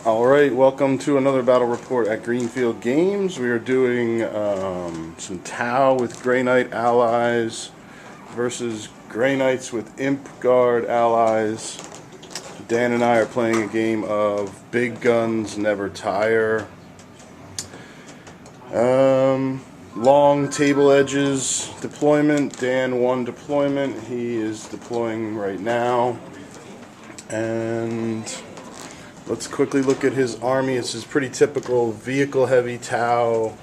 Alright, welcome to another battle report at Greenfield Games. We are doing some Tau with Grey Knight allies versus Grey Knights with Imp Guard allies. Dan and I are playing a game of Big Guns Never Tire. Long table edges deployment. Dan won deployment. He is deploying right now. And let's quickly look at his army. It's his pretty typical vehicle-heavy Tau,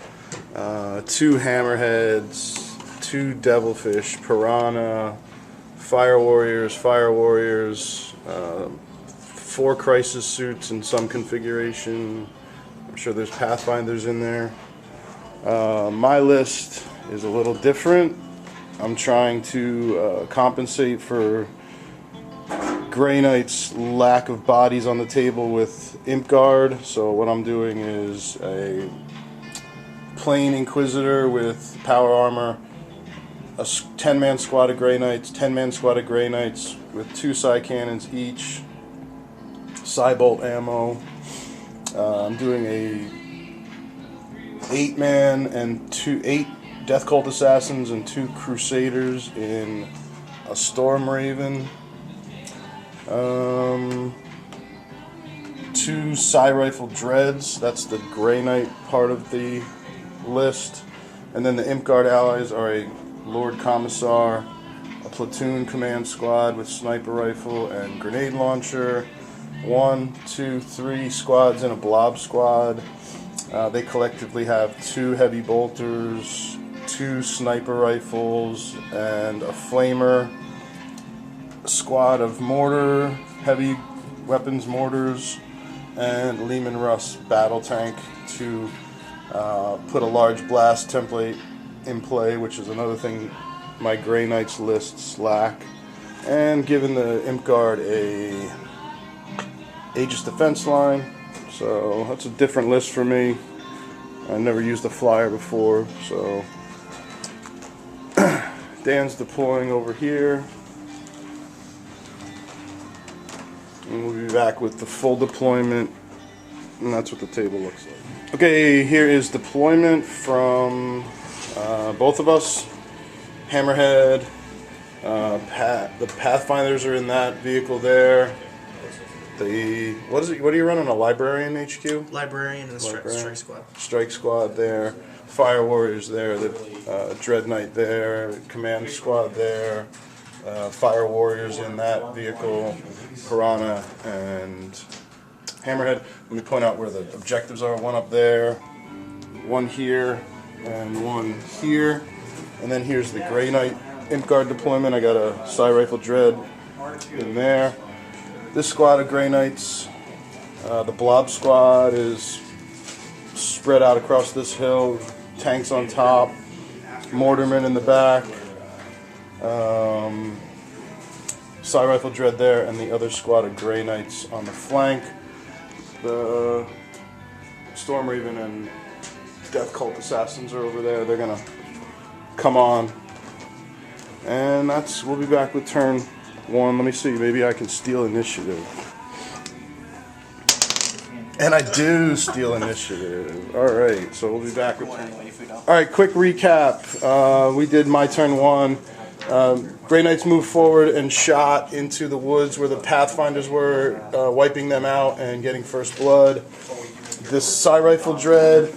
2 hammerheads, 2 devilfish, piranha, fire warriors, 4 crisis suits in some configuration. I'm sure there's pathfinders in there. My list is a little different. I'm trying to compensate for Grey Knight's lack of bodies on the table with Imp Guard. So what I'm doing is a plain Inquisitor with power armor, a 10-man squad of Grey Knights, 10-man squad of Grey Knights with 2 side cannons each, side bolt ammo. I'm doing a 8-man and 8 Death Cult Assassins and 2 Crusaders in a Storm Raven. 2 Psi Rifle Dreads, that's the Grey Knight part of the list. And then the Imp Guard allies are a Lord Commissar, a platoon command squad with sniper rifle and grenade launcher, 1, 2, 3 squads in a blob squad. They collectively have 2 heavy bolters, 2 sniper rifles, and a flamer. A squad of mortar, heavy weapons mortars, and Lehman Russ battle tank to put a large blast template in play, which is another thing my Grey Knights lists lack. And given the Imp Guard a Aegis defense line, so that's a different list for me. I never used a flyer before, so Dan's deploying over here. And we'll be back with the full deployment, and that's what the table looks like. Okay, here is deployment from both of us. Hammerhead, the Pathfinders are in that vehicle there. What are you running, a Librarian HQ? Librarian and the Strike Squad. Strike Squad there. Fire Warriors there. The Dread Knight there. Command Squad there. Fire Warriors in that vehicle, Piranha and Hammerhead. Let me point out where the objectives are. 1 up there, 1 here, and 1 here. And then here's the Grey Knight Imp Guard deployment. I got a Psi Rifle Dread in there. This squad of Grey Knights, the Blob Squad, is spread out across this hill. Tanks on top, Mortarmen in the back. Psi Rifle Dread there, and the other squad of Grey Knights on the flank. The Storm Raven and Death Cult Assassins are over there. They're gonna come on, and we'll be back with turn 1. Let me see, maybe I can steal initiative. And I do steal initiative. Alright, so we'll be back with turn 1. Alright, quick recap. We did my turn 1. Grey Knights moved forward and shot into the woods where the Pathfinders were, wiping them out and getting first blood. This Psi Rifle Dread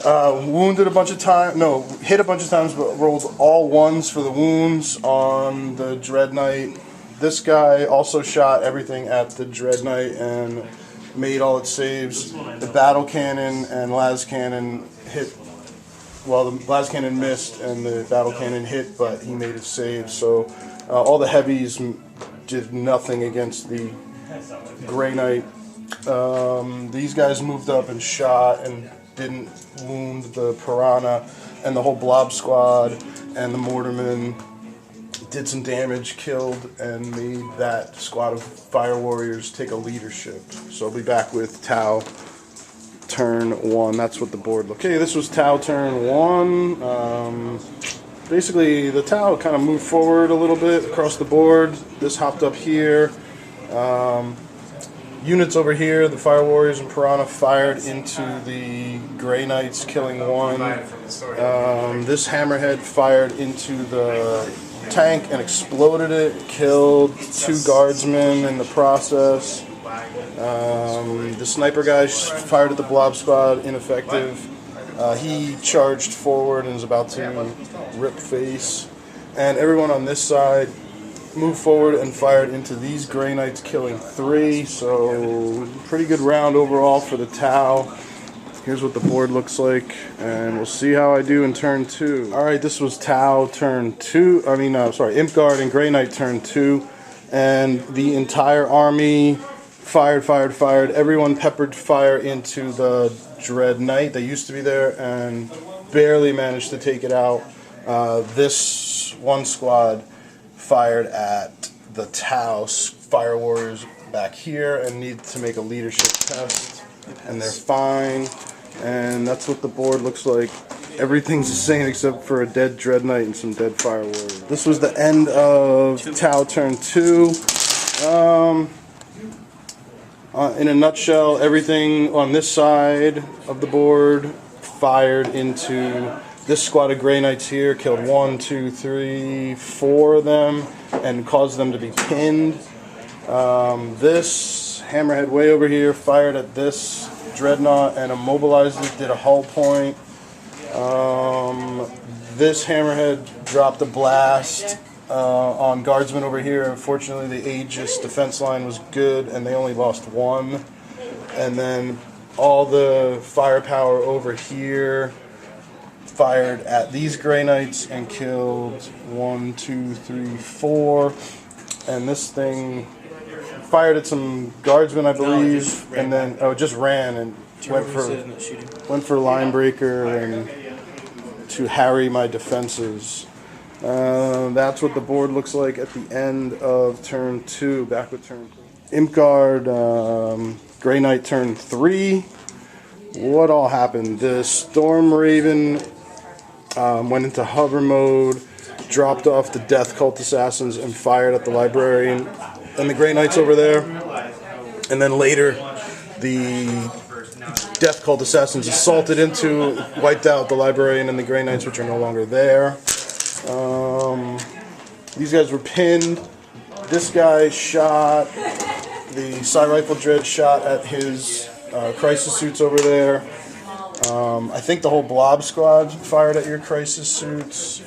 wounded a bunch of times, hit a bunch of times, but rolled all 1s for the wounds on the Dread Knight. This guy also shot everything at the Dread Knight and made all its saves. The Battle Cannon and Las Cannon hit. Well, the Las Cannon missed and the Battle Cannon hit, but he made his save. So all the heavies did nothing against the Grey Knight. These guys moved up and shot and didn't wound the Piranha, and the whole Blob Squad and the Mortarmen did some damage, killed, and made that squad of Fire Warriors take a leadership. So I'll be back with Tau. Turn 1, that's what the board looked. Okay, this was Tau turn 1. Basically, the Tau kind of moved forward a little bit across the board. This hopped up here. units over here, the Fire Warriors and Piranha fired into the Grey Knights, killing one. This Hammerhead fired into the tank and exploded it, killed 2 guardsmen in the process. The sniper guy fired at the blob squad, ineffective. He charged forward and is about to rip face. And everyone on this side moved forward and fired into these Grey Knights, killing 3. So pretty good round overall for the Tau. Here's what the board looks like, and we'll see how I do in turn 2. Alright, this was Tau turn 2. Imp-Guard and Grey Knight turn 2. And the entire army fired. Everyone peppered fire into the Dread Knight. They used to be there and barely managed to take it out. This one squad fired at the Tau Fire Warriors back here and need to make a leadership test. And they're fine. And that's what the board looks like. Everything's the same except for a dead Dread Knight and some dead Fire Warriors. This was the end of Tau turn 2. In a nutshell, everything on this side of the board fired into this squad of Grey Knights here, killed 1, 2, 3, 4 of them, and caused them to be pinned. This Hammerhead way over here fired at this Dreadnought and immobilized it, did a hull point. This Hammerhead dropped a blast on Guardsmen over here. Unfortunately, the Aegis defense line was good and they only lost 1. And then all the firepower over here fired at these Grey Knights and killed 1, 2, 3, 4. And this thing fired at some Guardsmen, I believe, and then just ran and went for line breaker and to harry my defenses. That's what the board looks like at the end of turn 2. Back with turn 3. Imp-Guard, Grey Knight turn 3. What all happened? The Storm Raven went into hover mode, dropped off the Death Cult Assassins and fired at the Librarian and the Grey Knights over there. And then later, the Death Cult Assassins assaulted into, wiped out the Librarian and the Grey Knights, which are no longer there. These guys were pinned. This guy shot, the Psy Rifle Dread shot at his crisis suits over there. I think the whole Blob Squad fired at your crisis suits.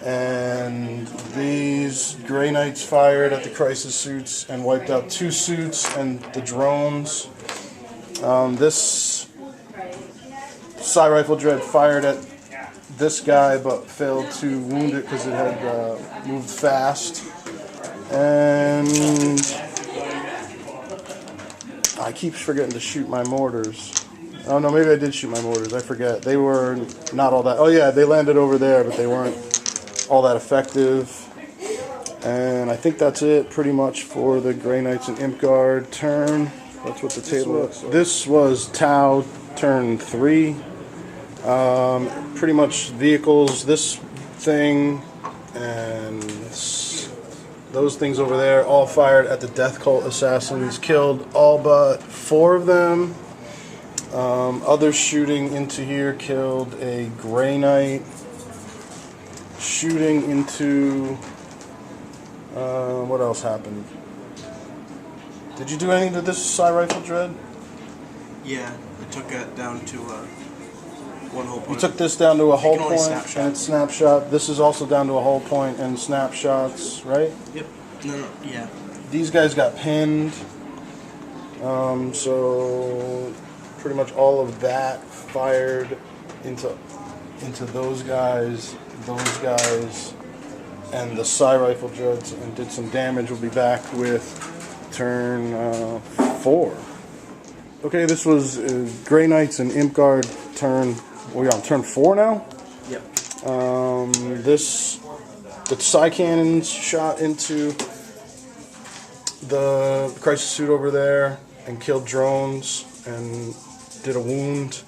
And these Grey Knights fired at the crisis suits and wiped out 2 suits and the drones. This Psy Rifle Dread fired at this guy but failed to wound it because it had moved fast. And I keep forgetting to shoot my mortars. Oh no, maybe I did shoot my mortars. I forget. They were not all that. Oh yeah, they landed over there, but they weren't all that effective. And I think that's it pretty much for the Grey Knights and Imp-Guard turn. That's what the table looks like. This was Tau turn 3. Pretty much vehicles, this thing and those things over there all fired at the Death Cult Assassins, killed all but 4 of them. Others shooting into here killed a Grey Knight. Shooting into what else happened? Did you do anything to this Psy Rifle Dread? Yeah, I took it down to one whole point. You took this down to a hull point and snapshot. This is also down to a hull point and snapshots, right? Yep. No, yeah. These guys got pinned. So pretty much all of that fired into those guys, and the Psy Rifle Dreads and did some damage. We'll be back with turn 4. Okay, this was Grey Knights and Imp-Guard turn. We're on turn 4 now? Yep. The Psy Cannons shot into the crisis suit over there and killed drones and did a wound.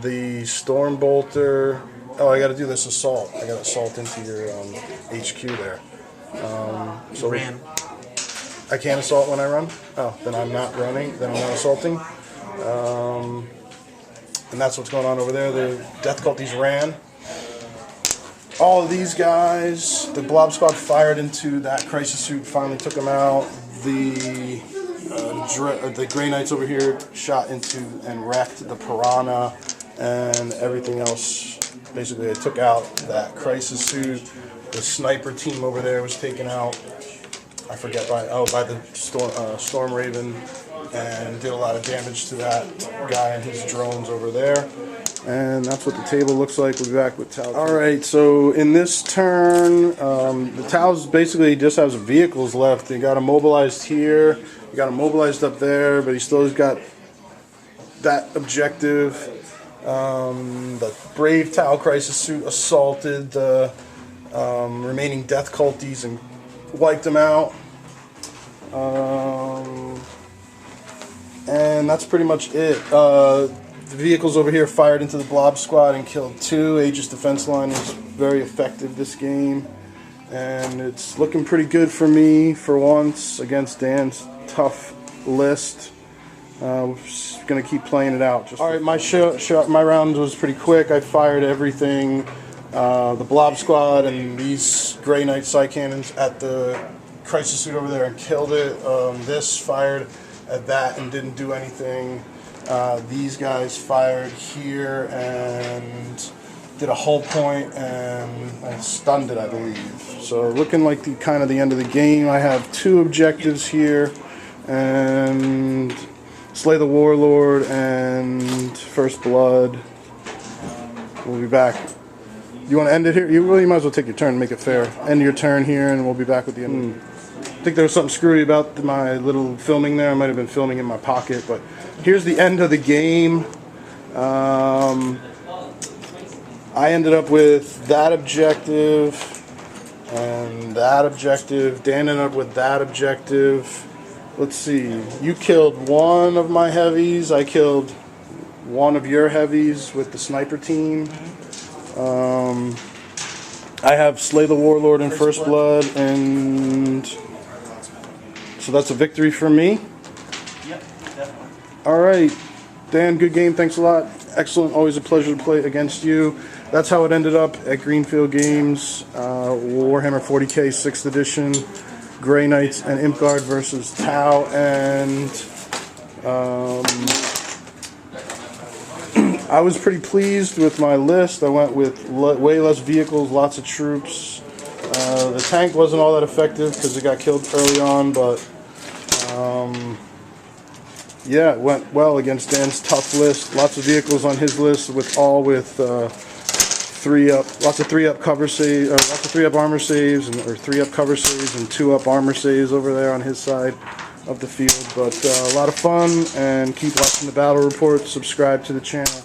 The Storm Bolter. Oh, I got to do this assault. I got to assault into your HQ there. So ran. I can't assault when I run. Oh, then I'm not running. Then I'm not assaulting. And that's what's going on over there. The Death Culties ran. All of these guys, the Blob Squad fired into that Crisis Suit, finally took him out. The Grey Knights over here shot into and wrecked the Piranha and everything else. Basically, they took out that Crisis Suit. The sniper team over there was taken out. I forget by the Storm Raven, and did a lot of damage to that guy and his drones over there. And that's what the table looks like. We'll be back with Tau. Alright, so in this turn, the Taus basically just has vehicles left. They got him mobilized here, you got him mobilized up there, but he still has got that objective. The Brave Tau Crisis Suit assaulted the remaining Death Culties and wiped them out. And that's pretty much it. The vehicles over here fired into the Blob Squad and killed 2. Aegis Defense Line is very effective this game. And it's looking pretty good for me for once against Dan's tough list. We're just going to keep playing it out. Alright, my round was pretty quick. I fired everything. The Blob Squad and these Grey Knight Psy Cannons at the Crisis Suit over there and killed it. This fired at that and didn't do anything. These guys fired here and did a hull point and stunned it, I believe. So looking like the end of the game. I have 2 objectives here, and Slay the Warlord and First Blood. We'll be back. You want to end it here? You might as well take your turn and make it fair. End your turn here, and we'll be back with the end. I think there was something screwy about my little filming there. I might have been filming in my pocket, but here's the end of the game. I ended up with that objective and that objective. Dan ended up with that objective. Let's see. You killed one of my heavies. I killed one of your heavies with the sniper team. I have Slay the Warlord and First Blood, and so that's a victory for me. Yep, definitely. Alright, Dan, good game, thanks a lot. Excellent, always a pleasure to play against you. That's how it ended up at Greenfield Games. Warhammer 40k 6th edition, Grey Knights and Imp Guard versus Tau, and I was pretty pleased with my list. I went with way less vehicles, lots of troops. The tank wasn't all that effective because it got killed early on, but yeah, it went well against Dan's tough list. Lots of vehicles on his list, lots of 3-up cover saves, lots of 3-up armor saves, or 3-up cover saves and 2-up armor saves over there on his side of the field. But a lot of fun, and keep watching the battle reports. Subscribe to the channel.